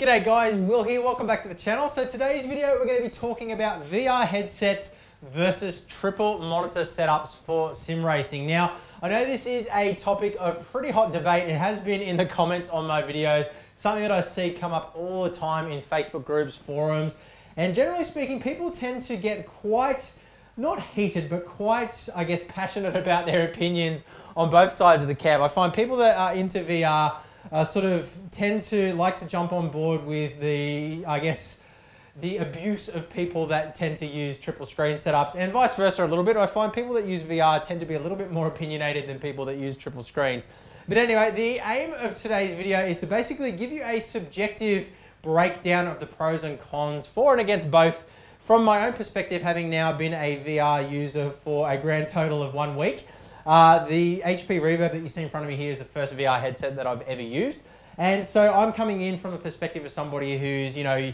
G'day guys, Will here, welcome back to the channel. So today's video we're going to be talking about VR headsets versus triple monitor setups for sim racing. Now, I know this is a topic of pretty hot debate. It has been in the comments on my videos, something that I see come up all the time in Facebook groups, forums, and generally speaking, people tend to get quite, not heated, but quite, I guess, passionate about their opinions on both sides of the camp. I find people that are into VR sort of tend to like to jump on board with the, I guess, the abuse of people that tend to use triple screen setups, and vice versa a little bit. I find people that use VR tend to be a little bit more opinionated than people that use triple screens. But anyway, the aim of today's video is to basically give you a subjective breakdown of the pros and cons for and against both, from my own perspective, having now been a VR user for a grand total of 1 week. The HP Reverb that you see in front of me here is the first VR headset that I've ever used. And so I'm coming in from the perspective of somebody who's, you know,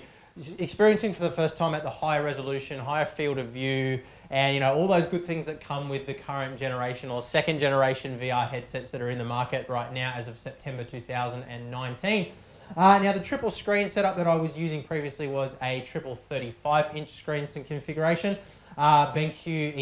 experiencing for the first time at the higher resolution, higher field of view, and, you know, all those good things that come with the current generation or second generation VR headsets that are in the market right now as of September 2019. Now, the triple screen setup that I was using previously was a triple 35-inch screen configuration. BenQ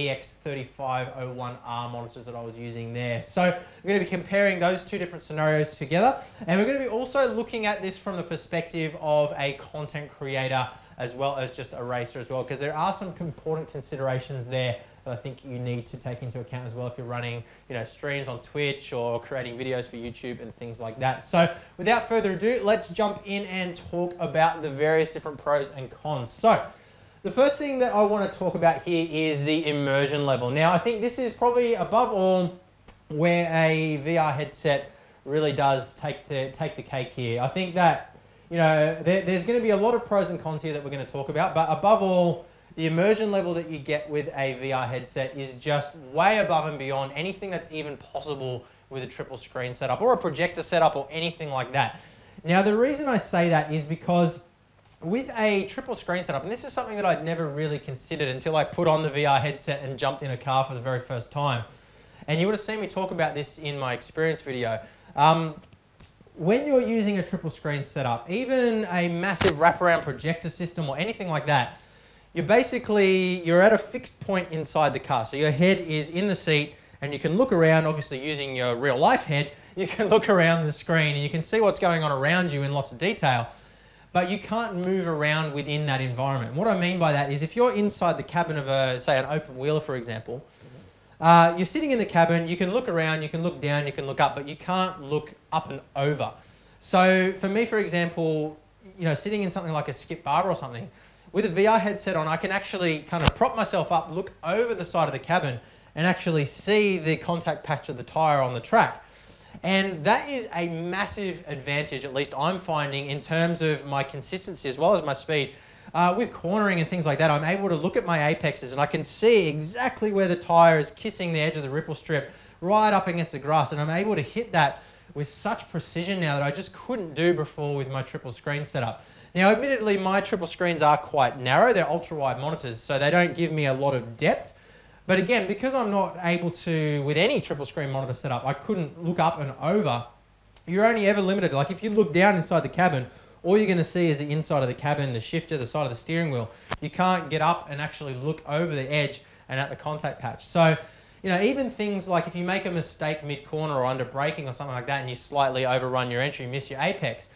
EX3501R monitors that I was using there. So we're going to be comparing those two different scenarios together, and we're going to be also looking at this from the perspective of a content creator as well as just a racer as well, because there are some important considerations there that I think you need to take into account as well if you're running, you know, streams on Twitch or creating videos for YouTube and things like that. So without further ado, let's jump in and talk about the various different pros and cons. So the first thing that I want to talk about here is the immersion level. Now, I think this is probably above all where a VR headset really does take the cake here. I think that, you know, there's going to be a lot of pros and cons here that we're going to talk about, but above all, the immersion level that you get with a VR headset is just way above and beyond anything that's even possible with a triple screen setup or a projector setup or anything like that. Now, the reason I say that is because with a triple screen setup, and this is something that I'd never really considered until I put on the VR headset and jumped in a car for the very first time. And you would have seen me talk about this in my experience video. When you're using a triple screen setup, even a massive wraparound projector system or anything like that, you're at a fixed point inside the car. So your head is in the seat and you can look around, obviously using your real life head, you can look around the screen and you can see what's going on around you in lots of detail. But you can't move around within that environment. What I mean by that is if you're inside the cabin of a, say, an open wheeler, for example, you're sitting in the cabin, you can look around, you can look down, you can look up, but you can't look up and over. So for me, for example, you know, sitting in something like a skip bar or something, with a VR headset on, I can actually kind of prop myself up, look over the side of the cabin, and actually see the contact patch of the tire on the track. And that is a massive advantage, at least I'm finding, in terms of my consistency as well as my speed. With cornering and things like that, I'm able to look at my apexes and I can see exactly where the tire is kissing the edge of the ripple strip right up against the grass, and I'm able to hit that with such precision now that I just couldn't do before with my triple screen setup. Now, admittedly, my triple screens are quite narrow. They're ultra-wide monitors, so they don't give me a lot of depth. But again, because I'm not able to, with any triple screen monitor setup, I couldn't look up and over, you're only ever limited. Like if you look down inside the cabin, all you're going to see is the inside of the cabin, the shifter, the side of the steering wheel. You can't get up and actually look over the edge and at the contact patch. So, you know, even things like if you make a mistake mid-corner or under braking or something like that and you slightly overrun your entry, miss your apex,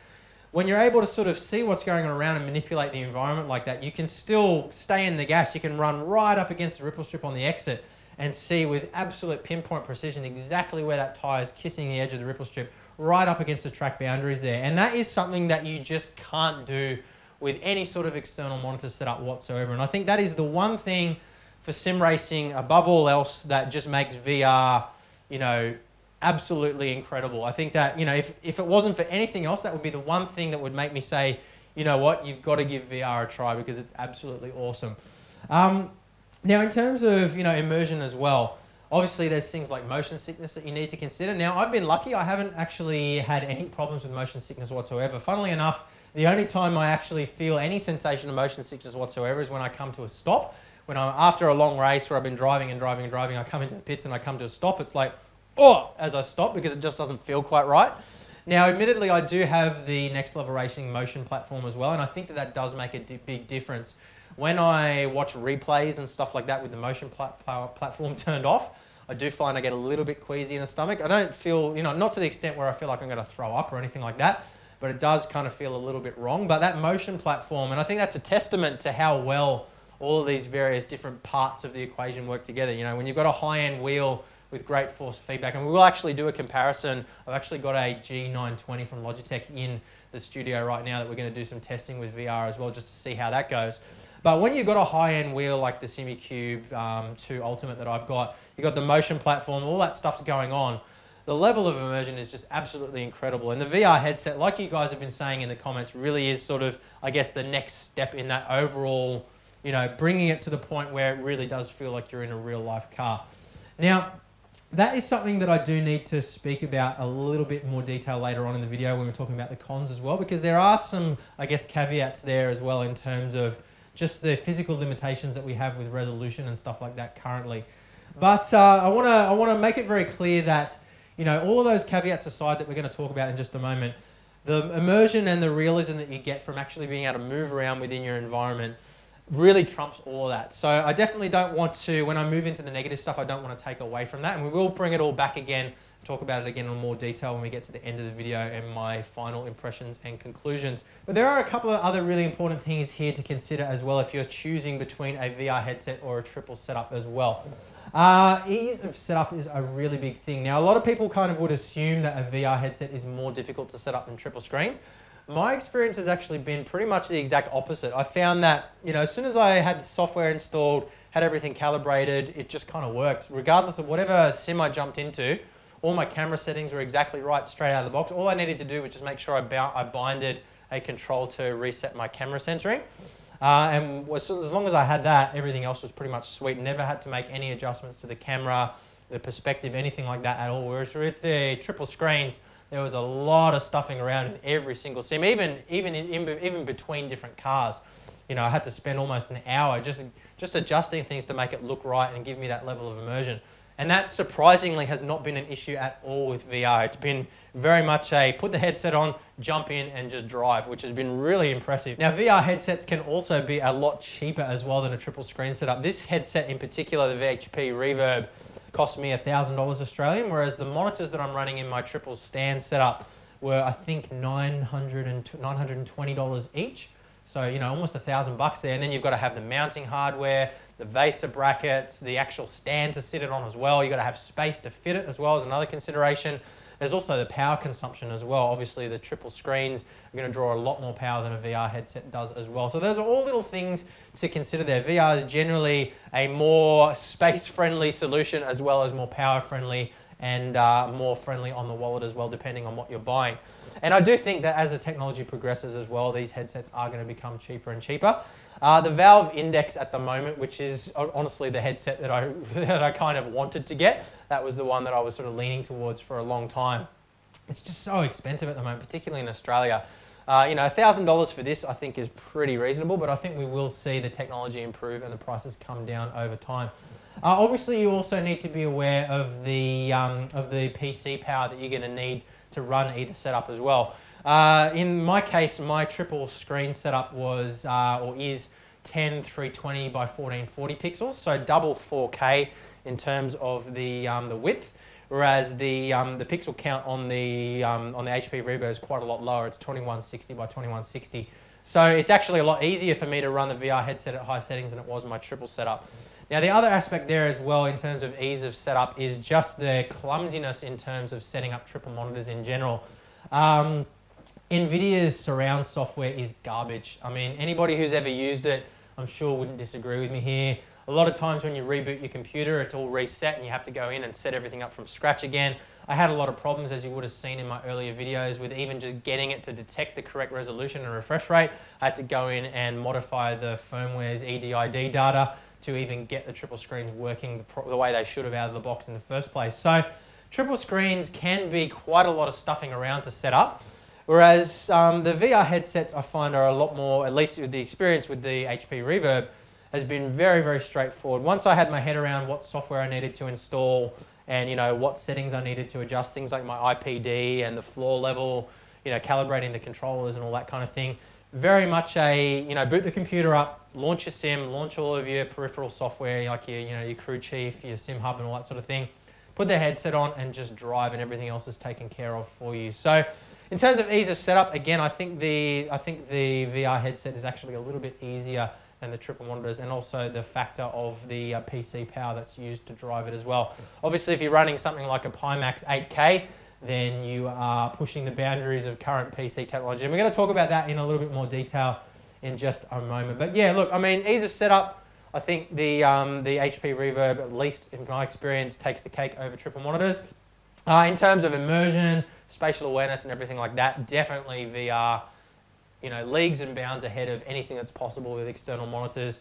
when you're able to sort of see what's going on around and manipulate the environment like that, you can still stay in the gas. You can run right up against the ripple strip on the exit and see with absolute pinpoint precision exactly where that tire is kissing the edge of the ripple strip right up against the track boundaries there. And that is something that you just can't do with any sort of external monitor setup whatsoever. And I think that is the one thing for sim racing above all else that just makes VR, you know, absolutely incredible. I think that, you know, if it wasn't for anything else, that would be the one thing that would make me say, you know what, you've got to give VR a try because it's absolutely awesome. Now, in terms of, you know, immersion as well, obviously there's things like motion sickness that you need to consider. Now, I've been lucky. I haven't actually had any problems with motion sickness whatsoever. Funnily enough, the only time I actually feel any sensation of motion sickness whatsoever is when I come to a stop. When I'm after a long race where I've been driving and driving and driving, I come into the pits and I come to a stop. It's like, oh, as I stop, because it just doesn't feel quite right. Now, admittedly, I do have the Next Level Racing motion platform as well, and I think that does make a big difference. When I watch replays and stuff like that with the motion platform turned off, I do find I get a little bit queasy in the stomach. I don't feel, not to the extent where I feel like I'm going to throw up or anything like that, but it does kind of feel a little bit wrong. But that motion platform, and I think that's a testament to how well all of these various different parts of the equation work together. When you've got a high-end wheel with great force feedback, and we will actually do a comparison. I've actually got a G920 from Logitech in the studio right now that we're going to do some testing with VR as well, just to see how that goes. But when you've got a high-end wheel like the SimiCube 2 Ultimate that I've got, you've got the motion platform, all that stuff's going on. The level of immersion is just absolutely incredible. And the VR headset, like you guys have been saying in the comments, really is sort of, I guess, the next step in that overall, bringing it to the point where it really does feel like you're in a real-life car. Now, that is something that I do need to speak about a little bit more detail later on in the video when we're talking about the cons as well, because there are some, I guess, caveats there as well in terms of just the physical limitations that we have with resolution and stuff like that currently. But I want to make it very clear that, all of those caveats aside that we're going to talk about in just a moment, the immersion and the realism that you get from actually being able to move around within your environment really trumps all of that. So I definitely don't want to, when I move into the negative stuff, I don't want to take away from that. And we will bring it all back again, talk about it again in more detail when we get to the end of the video and my final impressions and conclusions. But there are a couple of other really important things here to consider as well if you're choosing between a VR headset or a triple setup as well. Ease of setup is a really big thing. Now, a lot of people kind of would assume that a VR headset is more difficult to set up than triple screens. My experience has actually been pretty much the exact opposite. I found that, as soon as I had the software installed, had everything calibrated, it just kind of worked. Regardless of whatever sim I jumped into, all my camera settings were exactly right straight out of the box. All I needed to do was just make sure I binded a control to reset my camera centering. And as long as I had that, everything else was pretty much sweet. Never had to make any adjustments to the camera, the perspective, anything like that at all. Whereas with the triple screens, there was a lot of stuffing around in every single sim, even between different cars. I had to spend almost an hour just adjusting things to make it look right and give me that level of immersion. And that surprisingly has not been an issue at all with VR. It's been very much a put the headset on, jump in and just drive, which has been really impressive. Now, VR headsets can also be a lot cheaper as well than a triple screen setup. This headset in particular, the VHP Reverb, cost me $1,000 Australian, whereas the monitors that I'm running in my triple stand setup were, I think, $920 each. So, almost $1,000 there. And then you've got to have the mounting hardware, the VESA brackets, the actual stand to sit it on as well. You've got to have space to fit it as well as another consideration. There's also the power consumption as well. Obviously, the triple screens are going to draw a lot more power than a VR headset does as well. So those are all little things to consider there. VR is generally a more space-friendly solution as well as more power-friendly and more friendly on the wallet as well, depending on what you're buying. And I do think that as the technology progresses as well, these headsets are going to become cheaper and cheaper. The Valve Index at the moment, which is honestly the headset that I kind of wanted to get, that was the one that I was sort of leaning towards for a long time. It's just so expensive at the moment, particularly in Australia. $1,000 for this I think is pretty reasonable, but I think we will see the technology improve and the prices come down over time. Obviously, you also need to be aware of the PC power that you're going to need to run either setup as well. In my case, my triple screen setup was or is 10 320 by 1440 pixels, so double 4K in terms of the width. Whereas the pixel count on the HP Reverb is quite a lot lower. It's 2160 by 2160. So it's actually a lot easier for me to run the VR headset at high settings than it was my triple setup. Now, the other aspect there as well in terms of ease of setup is just the clumsiness in terms of setting up triple monitors in general. NVIDIA's surround software is garbage. I mean, anybody who's ever used it, I'm sure wouldn't disagree with me here. A lot of times when you reboot your computer, it's all reset and you have to go in and set everything up from scratch again. I had a lot of problems, as you would have seen in my earlier videos, with even just getting it to detect the correct resolution and refresh rate. I had to go in and modify the firmware's EDID data to even get the triple screens working the way they should have out of the box in the first place. So triple screens can be quite a lot of stuffing around to set up. Whereas the VR headsets I find are a lot more, at least with the experience with the HP Reverb, has been very, very straightforward. Once I had my head around what software I needed to install and, you know, what settings I needed to adjust, things like my IPD and the floor level, you know, calibrating the controllers and all that kind of thing. Very much a, you know, boot the computer up, launch your sim, launch all of your peripheral software, like your, you know, your crew chief, your sim hub and all that sort of thing. Put the headset on and just drive, and everything else is taken care of for you. So in terms of ease of setup, again, I think the VR headset is actually a little bit easier than the triple monitors, and also the factor of the PC power that's used to drive it as well. Obviously, if you're running something like a Pimax 8K, then you are pushing the boundaries of current PC technology. And we're going to talk about that in a little bit more detail in just a moment. But yeah, look, I mean, ease of setup, I think the HP Reverb, at least in my experience, takes the cake over triple monitors. In terms of immersion, spatial awareness and everything like that, definitely VR, you know, leagues and bounds ahead of anything that's possible with external monitors.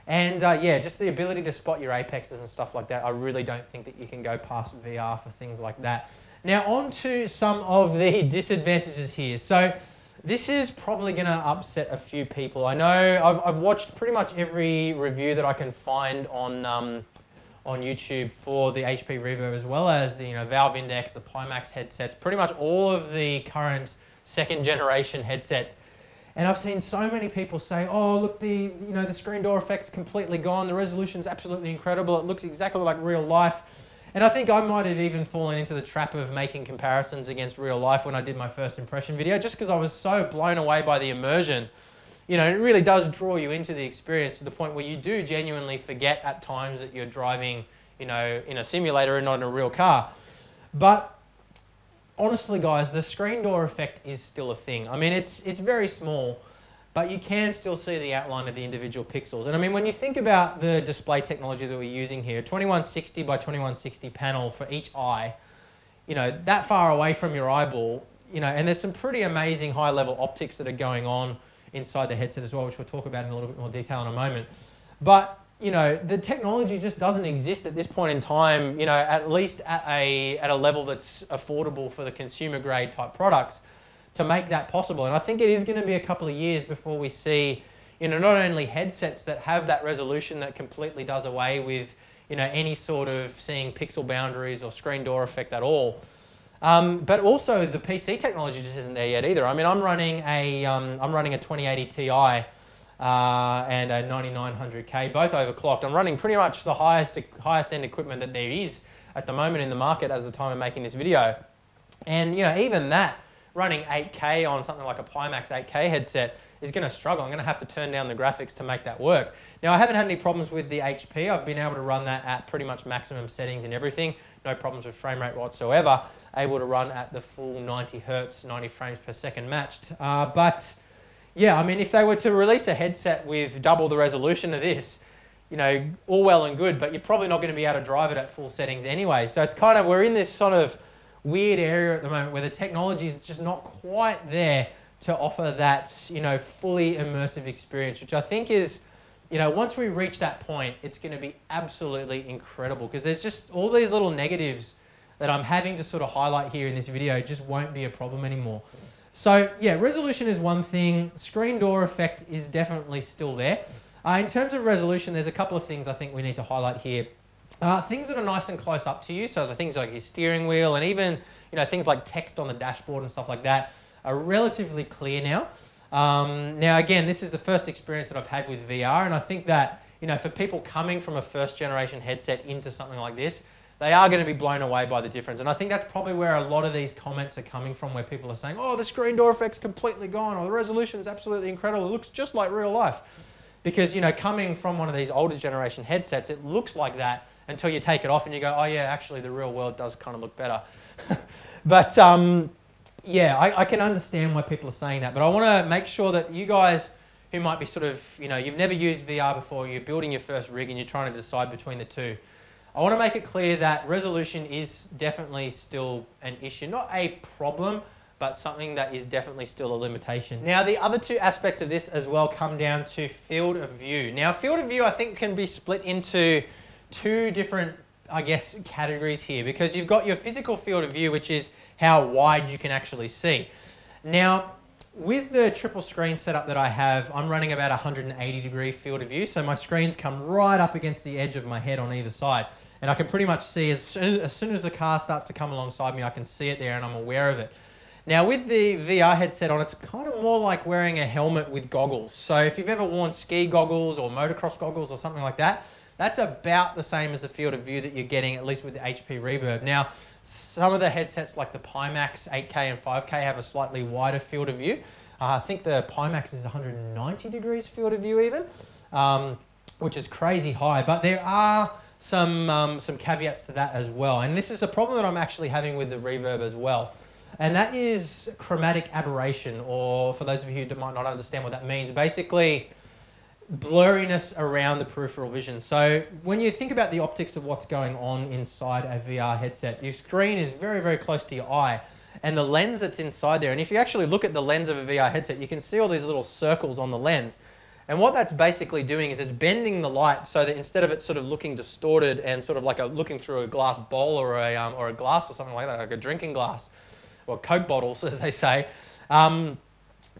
And yeah, just the ability to spot your apexes and stuff like that, I really don't think that you can go past VR for things like that. Now on to some of the disadvantages here. So this is probably going to upset a few people. I know I've watched pretty much every review that I can find on YouTube for the HP Reverb, as well as the, you know, Valve Index, the Pimax headsets, pretty much all of the current second generation headsets. And I've seen so many people say, oh, look, you know, the screen door effect's completely gone. The resolution's absolutely incredible. It looks exactly like real life. And I think I might have even fallen into the trap of making comparisons against real life when I did my first impression video, just because I was so blown away by the immersion. You know, it really does draw you into the experience to the point where you do genuinely forget at times that you're driving, you know, in a simulator and not in a real car. But honestly, guys, the screen door effect is still a thing. I mean, it's very small, but you can still see the outline of the individual pixels. And I mean, when you think about the display technology that we're using here, 2160 by 2160 panel for each eye, you know, that far away from your eyeball, you know, and there's some pretty amazing high-level optics that are going on inside the headset as well, which we'll talk about in a little bit more detail in a moment. But, you know, the technology just doesn't exist at this point in time, you know, at least at a level that's affordable for the consumer grade type products, to make that possible. And I think it is going to be a couple of years before we see, you know, not only headsets that have that resolution that completely does away with, you know, any sort of seeing pixel boundaries or screen door effect at all, but also the PC technology just isn't there yet either. I mean, I'm running a 2080 Ti and a 9900K, both overclocked. I'm running pretty much the highest end equipment that there is at the moment in the market as the time of making this video. And, you know, even that, running 8K on something like a Pimax 8K headset is going to struggle. I'm going to have to turn down the graphics to make that work. Now, I haven't had any problems with the HP. I've been able to run that at pretty much maximum settings and everything. No problems with frame rate whatsoever. Able to run at the full 90 Hertz, 90 frames per second matched. But yeah, I mean, if they were to release a headset with double the resolution of this, you know, all well and good, but you're probably not going to be able to drive it at full settings anyway. So it's kind of, we're in this sort of weird area at the moment where the technology is just not quite there to offer that, you know, fully immersive experience, which I think is, you know, once we reach that point, it's going to be absolutely incredible, because there's just all these little negatives that I'm having to sort of highlight here in this video just won't be a problem anymore. So yeah, resolution is one thing. Screen door effect is definitely still there. In terms of resolution, there's a couple of things I think we need to highlight here. Things that are nice and close up to you, so the things like your steering wheel and even, you know, things like text on the dashboard and stuff like that are relatively clear now. Now again, this is the first experience that I've had with VR, and I think that, you know, for people coming from a first generation headset into something like this, they are going to be blown away by the difference. And I think that's probably where a lot of these comments are coming from, where people are saying, oh, the screen door effect's completely gone, or the resolution is absolutely incredible, it looks just like real life. Because, you know, coming from one of these older generation headsets, it looks like that until you take it off and you go, oh yeah, actually the real world does kind of look better. But yeah, I can understand why people are saying that, but I want to make sure that you guys who might be sort of, you know, you've never used VR before, you're building your first rig and you're trying to decide between the two, I want to make it clear that resolution is definitely still an issue, not a problem, but something that is definitely still a limitation. Now, the other two aspects of this as well come down to field of view. Now, field of view, I think, can be split into two different, I guess, categories here, because you've got your physical field of view, which is how wide you can actually see. Now, with the triple screen setup that I have, I'm running about 180-degree field of view. So my screens come right up against the edge of my head on either side. And I can pretty much see as soon as the car starts to come alongside me, I can see it there and I'm aware of it. Now with the VR headset on, it's kind of more like wearing a helmet with goggles. So if you've ever worn ski goggles or motocross goggles or something like that, that's about the same as the field of view that you're getting, at least with the HP Reverb. Now, some of the headsets like the Pimax 8K and 5K have a slightly wider field of view. I think the Pimax is 190 degrees field of view even, which is crazy high. But there are some caveats to that as well. And this is a problem that I'm actually having with the Reverb as well. And that is chromatic aberration, or for those of you who might not understand what that means, basically blurriness around the peripheral vision. So when you think about the optics of what's going on inside a VR headset, your screen is very, very close to your eye, and the lens that's inside there, and if you actually look at the lens of a VR headset, you can see all these little circles on the lens. And what that's basically doing is it's bending the light so that instead of it sort of looking distorted and sort of like looking through a glass bowl or a glass or something like that, like a drinking glass, or Coke bottles, as they say,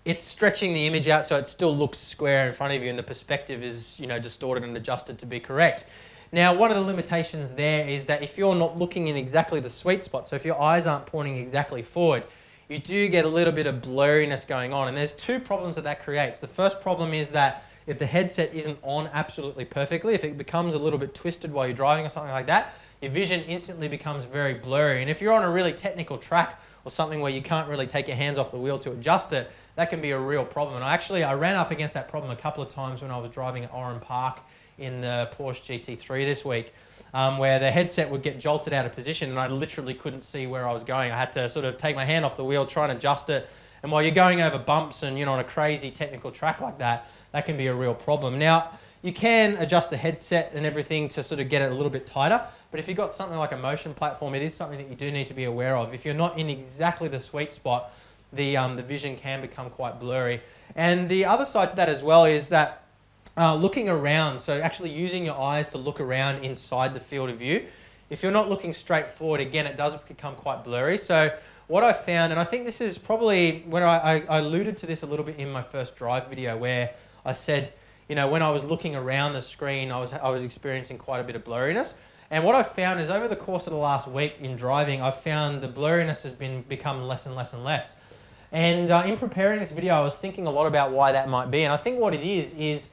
it's stretching the image out so it still looks square in front of you and the perspective is, you know, distorted and adjusted to be correct. Now, one of the limitations there is that if you're not looking in exactly the sweet spot, so if your eyes aren't pointing exactly forward, you do get a little bit of blurriness going on. And there's two problems that creates. The first problem is that if the headset isn't on absolutely perfectly, if it becomes a little bit twisted while you're driving or something like that, your vision instantly becomes very blurry. And if you're on a really technical track or something where you can't really take your hands off the wheel to adjust it, that can be a real problem. And I ran up against that problem a couple of times when I was driving at Oran Park in the Porsche GT3 this week, where the headset would get jolted out of position and I literally couldn't see where I was going. I had to sort of take my hand off the wheel, try and adjust it. And while you're going over bumps and, you know, on a crazy technical track like that, that can be a real problem. Now, you can adjust the headset and everything to sort of get it a little bit tighter, but if you've got something like a motion platform, it is something that you do need to be aware of. If you're not in exactly the sweet spot, the vision can become quite blurry. And the other side to that as well is that looking around, so actually using your eyes to look around inside the field of view, if you're not looking straight forward, again, it does become quite blurry. So what I found, and I think this is probably when I alluded to this a little bit in my first drive video where I said, you know, when I was looking around the screen, I was experiencing quite a bit of blurriness. And what I've found is over the course of the last week in driving, I've found the blurriness has become less and less and less. And in preparing this video, I was thinking a lot about why that might be. And I think what it is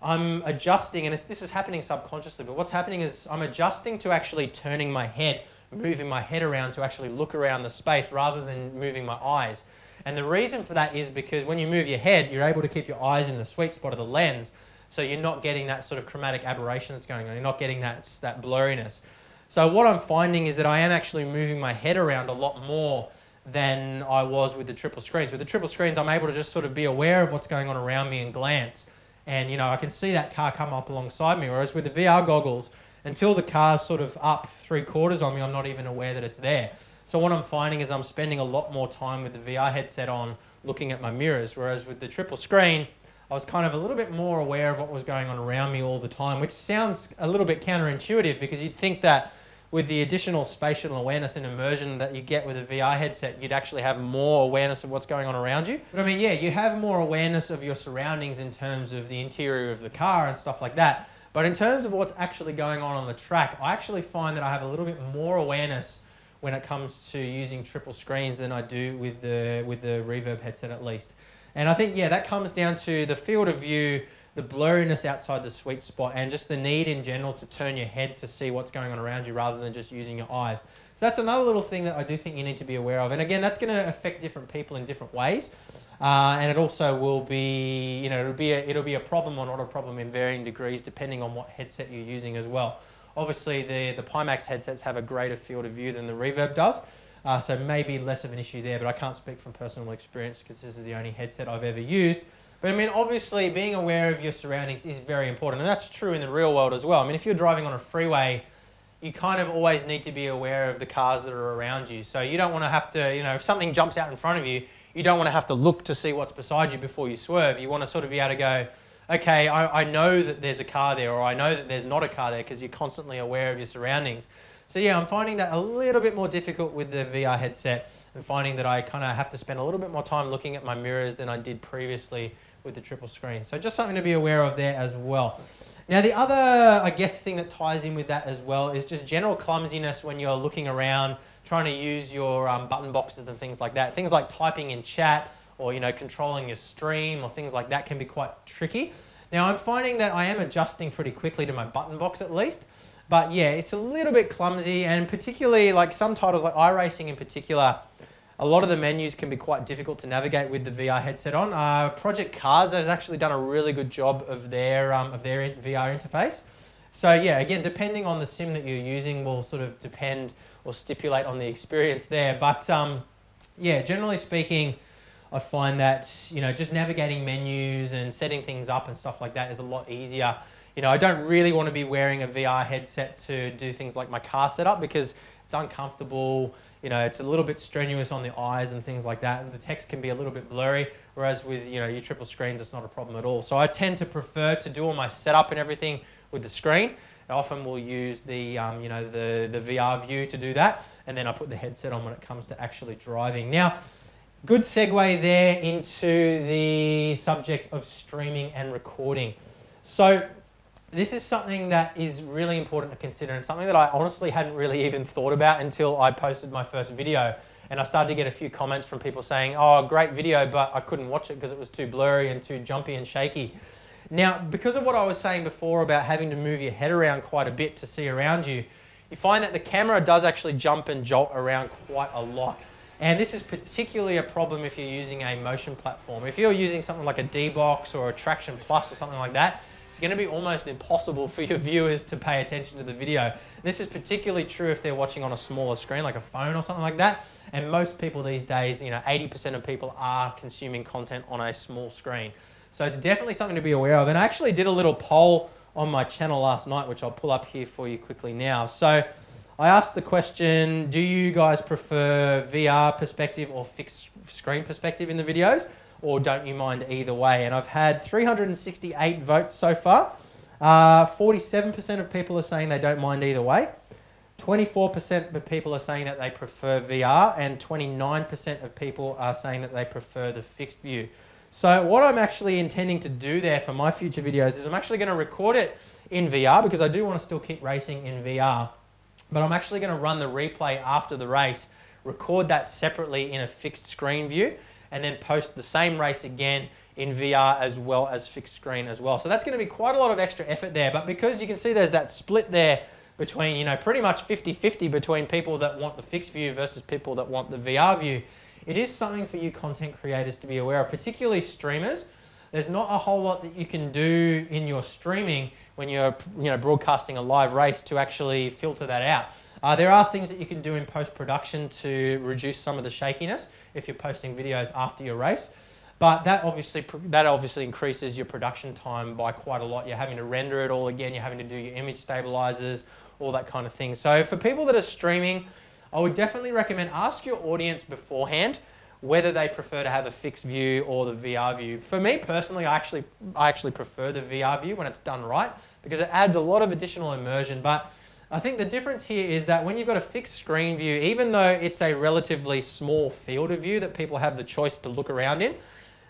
I'm adjusting, and this is happening subconsciously, but what's happening is I'm adjusting to actually turning my head, moving my head around to actually look around the space rather than moving my eyes. And the reason for that is because when you move your head, you're able to keep your eyes in the sweet spot of the lens, so you're not getting that sort of chromatic aberration that's going on. You're not getting that blurriness. So what I'm finding is that I am actually moving my head around a lot more than I was with the triple screens. With the triple screens, I'm able to just sort of be aware of what's going on around me and glance. And, you know, I can see that car come up alongside me. Whereas with the VR goggles, until the car's sort of up 3/4 on me, I'm not even aware that it's there. So what I'm finding is I'm spending a lot more time with the VR headset on looking at my mirrors. Whereas with the triple screen, I was kind of a little bit more aware of what was going on around me all the time, which sounds a little bit counterintuitive because you'd think that with the additional spatial awareness and immersion that you get with a VR headset, you'd actually have more awareness of what's going on around you. But I mean, yeah, you have more awareness of your surroundings in terms of the interior of the car and stuff like that. But in terms of what's actually going on the track, I actually find that I have a little bit more awareness when it comes to using triple screens than I do with the Reverb headset at least. And I think, yeah, that comes down to the field of view, the blurriness outside the sweet spot, and just the need in general to turn your head to see what's going on around you rather than just using your eyes. So that's another little thing that I do think you need to be aware of. And again, that's going to affect different people in different ways. And it also will be, you know, it'll be a problem or not a problem in varying degrees depending on what headset you're using as well. Obviously, the Pimax headsets have a greater field of view than the Reverb does. So maybe less of an issue there, but I can't speak from personal experience because this is the only headset I've ever used. But I mean, obviously, being aware of your surroundings is very important, and that's true in the real world as well. I mean, if you're driving on a freeway, you kind of always need to be aware of the cars that are around you. So you don't want to have to, you know, if something jumps out in front of you, you don't want to have to look to see what's beside you before you swerve. You want to sort of be able to go, okay, I know that there's a car there, or I know that there's not a car there, because you're constantly aware of your surroundings. So yeah, I'm finding that a little bit more difficult with the VR headset. and finding that I kind of have to spend a little bit more time looking at my mirrors than I did previously with the triple screen. So just something to be aware of there as well. Now the other, I guess, thing that ties in with that as well is just general clumsiness when you're looking around, trying to use your button boxes and things like that. Things like typing in chat or, you know, controlling your stream or things like that can be quite tricky. Now I'm finding that I am adjusting pretty quickly to my button box at least, but yeah, it's a little bit clumsy, and particularly like some titles like iRacing in particular, a lot of the menus can be quite difficult to navigate with the VR headset on. Project Cars has actually done a really good job of their VR interface. So yeah, again, depending on the sim that you're using will sort of depend or stipulate on the experience there. But yeah, generally speaking, I find that, you know, just navigating menus and setting things up and stuff like that is a lot easier. You know, I don't really want to be wearing a VR headset to do things like my car setup because it's uncomfortable. You know, it's a little bit strenuous on the eyes and things like that, and the text can be a little bit blurry, whereas with, you know, your triple screens, it's not a problem at all. So I tend to prefer to do all my setup and everything with the screen. I often will use the, you know, the VR view to do that, and then I put the headset on when it comes to actually driving. Now, good segue there into the subject of streaming and recording. So this is something that is really important to consider, and something that I honestly hadn't really even thought about until I posted my first video. And I started to get a few comments from people saying, oh, great video, but I couldn't watch it because it was too blurry and too jumpy and shaky. Now, because of what I was saying before about having to move your head around quite a bit to see around you, you find that the camera does actually jump and jolt around quite a lot. And this is particularly a problem if you're using a motion platform. If you're using something like a D-Box or a Traction Plus or something like that, it's going to be almost impossible for your viewers to pay attention to the video. This is particularly true if they're watching on a smaller screen, like a phone or something like that. And most people these days, you know, 80% of people are consuming content on a small screen. So it's definitely something to be aware of. And I actually did a little poll on my channel last night, which I'll pull up here for you quickly now. So I asked the question, do you guys prefer VR perspective or fixed screen perspective in the videos? Or don't you mind either way? And I've had 368 votes so far. 47% of people are saying they don't mind either way. 24% of people are saying that they prefer VR, and 29% of people are saying that they prefer the fixed view. So what I'm actually intending to do there for my future videos is I'm actually going to record it in VR because I do want to still keep racing in VR. But I'm actually going to run the replay after the race, record that separately in a fixed screen view, and then post the same race again in VR as well as fixed screen as well. So that's going to be quite a lot of extra effort there. But because you can see there's that split there between, you know, pretty much 50-50 between people that want the fixed view versus people that want the VR view, it is something for you content creators to be aware of, particularly streamers. There's not a whole lot that you can do in your streaming when you're, you know, broadcasting a live race to actually filter that out. There are things that you can do in post-production to reduce some of the shakiness if you're posting videos after your race, but that obviously increases your production time by quite a lot. You're having to render it all again, you're having to do your image stabilizers, all that kind of thing. So for people that are streaming, I would definitely recommend ask your audience beforehand whether they prefer to have a fixed view or the VR view. For me personally, I actually prefer the VR view when it's done right because it adds a lot of additional immersion. But I think the difference here is that when you've got a fixed screen view, even though it's a relatively small field of view that people have the choice to look around in,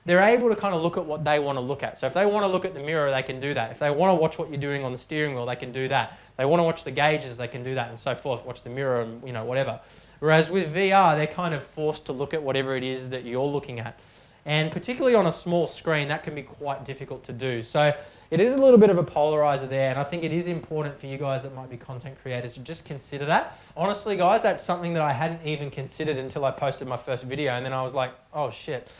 they're able to kind of look at what they want to look at. So if they want to look at the mirror, they can do that. If they want to watch what you're doing on the steering wheel, they can do that. If they want to watch the gauges, they can do that, and so forth, watch the mirror and, you know, whatever. Whereas with VR, they're kind of forced to look at whatever it is that you're looking at. And particularly on a small screen, that can be quite difficult to do. So it is a little bit of a polarizer there, and I think it is important for you guys that might be content creators to just consider that. Honestly, guys, that's something that I hadn't even considered until I posted my first video, and then I was like, oh shit.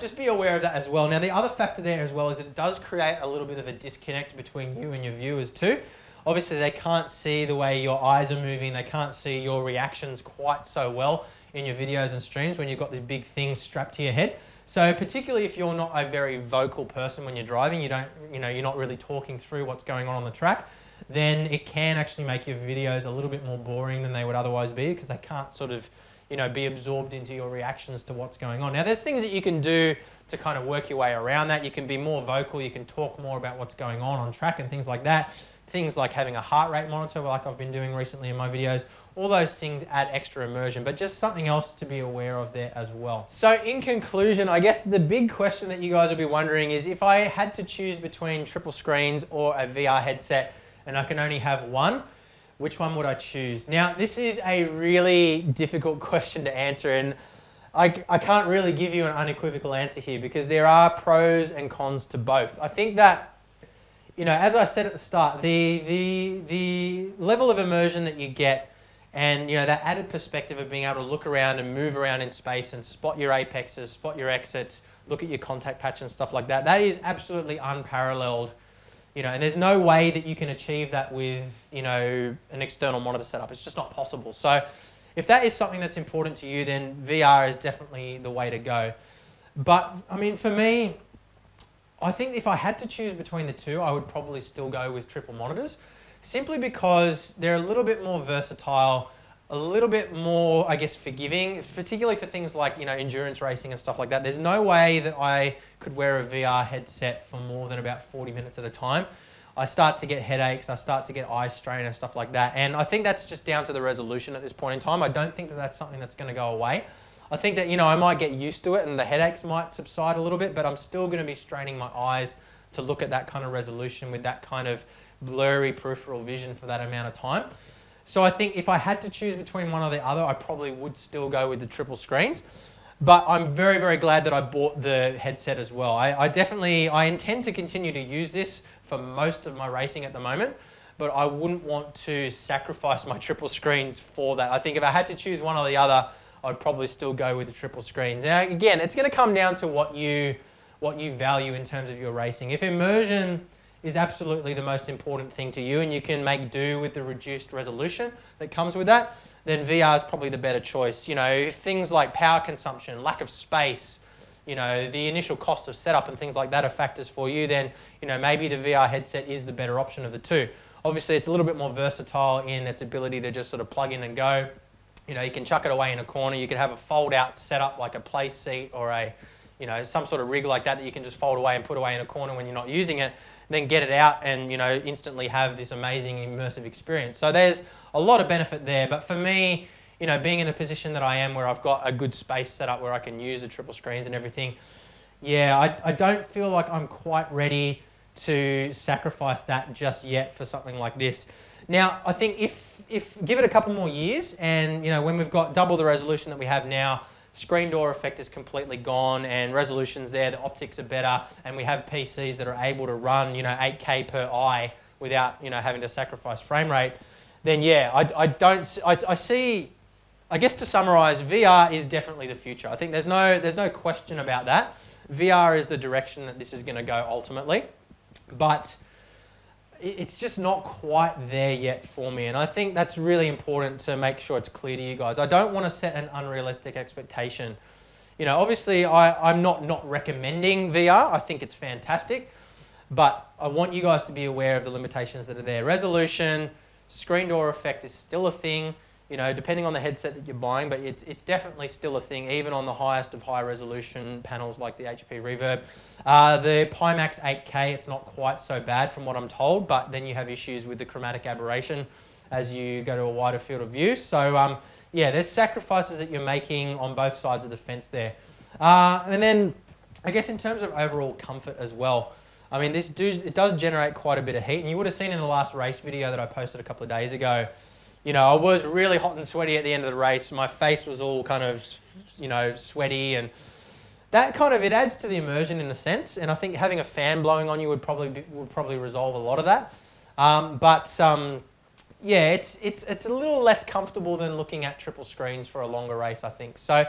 Just be aware of that as well. Now, the other factor there as well is that it does create a little bit of a disconnect between you and your viewers too. Obviously, they can't see the way your eyes are moving. They can't see your reactions quite so well in your videos and streams when you've got this big thing strapped to your head. So particularly if you're not a very vocal person when you're driving, you're not really talking through what's going on the track, then it can actually make your videos a little bit more boring than they would otherwise be because they can't sort of, you know, be absorbed into your reactions to what's going on. Now, there's things that you can do to kind of work your way around that. You can be more vocal. You can talk more about what's going on track and things like that. things like having a heart rate monitor, like I've been doing recently in my videos. All those things add extra immersion, but just something else to be aware of there as well. So in conclusion, I guess the big question that you guys will be wondering is, if I had to choose between triple screens or a VR headset and I can only have one, which one would I choose? Now, this is a really difficult question to answer, and I can't really give you an unequivocal answer here because there are pros and cons to both. I think that, you know, as I said at the start, the level of immersion that you get, and you know, that added perspective of being able to look around and move around in space and spot your apexes, spot your exits, look at your contact patch and stuff like that, that is absolutely unparalleled. You know, and there's no way that you can achieve that with, you know, an external monitor setup. It's just not possible. So if that is something that's important to you, then VR is definitely the way to go. But I mean, for me, I think if I had to choose between the two, I would probably still go with triple monitors, simply because they're a little bit more versatile, a little bit more, I guess, forgiving, particularly for things like, you know, endurance racing and stuff like that. There's no way that I could wear a VR headset for more than about 40 minutes at a time. I start to get headaches, I start to get eye strain and stuff like that. And I think that's just down to the resolution at this point in time. I don't think that that's something that's going to go away. I think that, you know, I might get used to it and the headaches might subside a little bit, but I'm still going to be straining my eyes to look at that kind of resolution with that kind of blurry peripheral vision for that amount of time. So I think if I had to choose between one or the other, I probably would still go with the triple screens. But I'm very, very glad that I bought the headset as well. I intend to continue to use this for most of my racing at the moment, but I wouldn't want to sacrifice my triple screens for that. I think if I had to choose one or the other, I'd probably still go with the triple screens. Now, again, it's going to come down to what you value in terms of your racing. If immersion is absolutely the most important thing to you and you can make do with the reduced resolution that comes with that, then VR is probably the better choice. You know, things like power consumption, lack of space, you know, the initial cost of setup and things like that are factors for you, then, you know, maybe the VR headset is the better option of the two. Obviously, it's a little bit more versatile in its ability to just sort of plug in and go. You know, you can chuck it away in a corner. You can have a fold-out setup like a play seat or a, you know, some sort of rig like that you can just fold away and put away in a corner when you're not using it, then get it out and, you know, instantly have this amazing immersive experience. So there's a lot of benefit there. But for me, you know, being in a position that I am where I've got a good space set up where I can use the triple screens and everything, yeah, I don't feel like I'm quite ready to sacrifice that just yet for something like this. Now, I think if give it a couple more years and, you know, when we've got double the resolution that we have now, screen door effect is completely gone and resolution's there, the optics are better, and we have PCs that are able to run, you know, 8K per eye without, you know, having to sacrifice frame rate, then yeah, I see, I guess to summarize, VR is definitely the future. I think there's no question about that. VR is the direction that this is going to go ultimately, but it's just not quite there yet for me. And I think that's really important to make sure it's clear to you guys. I don't want to set an unrealistic expectation. You know, obviously I'm not recommending VR. I think it's fantastic, but I want you guys to be aware of the limitations that are there. Resolution, screen door effect is still a thing, you know, depending on the headset that you're buying, but it's definitely still a thing, even on the highest of high resolution panels like the HP Reverb. The Pimax 8K, it's not quite so bad from what I'm told, but then you have issues with the chromatic aberration as you go to a wider field of view. So yeah, there's sacrifices that you're making on both sides of the fence there. And then I guess in terms of overall comfort as well, I mean, it does generate quite a bit of heat, and you would have seen in the last race video that I posted a couple of days ago, you know, I was really hot and sweaty at the end of the race. My face was all kind of, you know, sweaty, and that kind of, it adds to the immersion in a sense. And I think having a fan blowing on you would probably resolve a lot of that. Yeah, it's a little less comfortable than looking at triple screens for a longer race, I think. So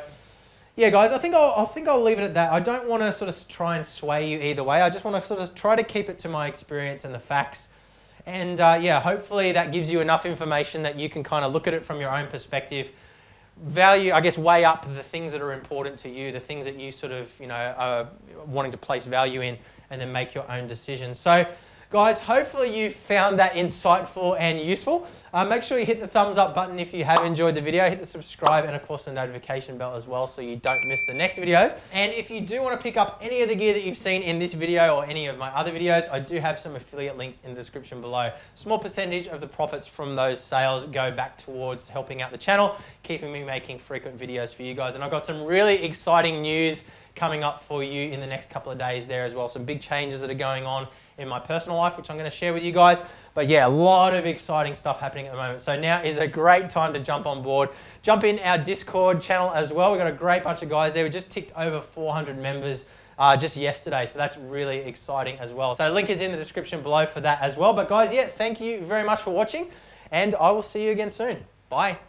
yeah, guys, I think I'll leave it at that. I don't want to sort of try and sway you either way. I just want to sort of try to keep it to my experience and the facts. And yeah, hopefully that gives you enough information that you can kind of look at it from your own perspective, value, I guess, weigh up the things that are important to you, the things that you sort of, you know, are wanting to place value in, and then make your own decisions. So Guys, hopefully you found that insightful and useful. Make sure you hit the thumbs up button if you have enjoyed the video. Hit the subscribe and of course the notification bell as well so you don't miss the next videos. And if you do want to pick up any of the gear that you've seen in this video or any of my other videos, I do have some affiliate links in the description below. Small percentage of the profits from those sales go back towards helping out the channel, keeping me making frequent videos for you guys. And I've got some really exciting news coming up for you in the next couple of days there as well. Some big changes that are going on in my personal life, which I'm going to share with you guys. But yeah, a lot of exciting stuff happening at the moment. So now is a great time to jump on board. Jump in our Discord channel as well. We've got a great bunch of guys there. We just ticked over 400 members just yesterday. So that's really exciting as well. So link is in the description below for that as well. But guys, yeah, thank you very much for watching and I will see you again soon. Bye.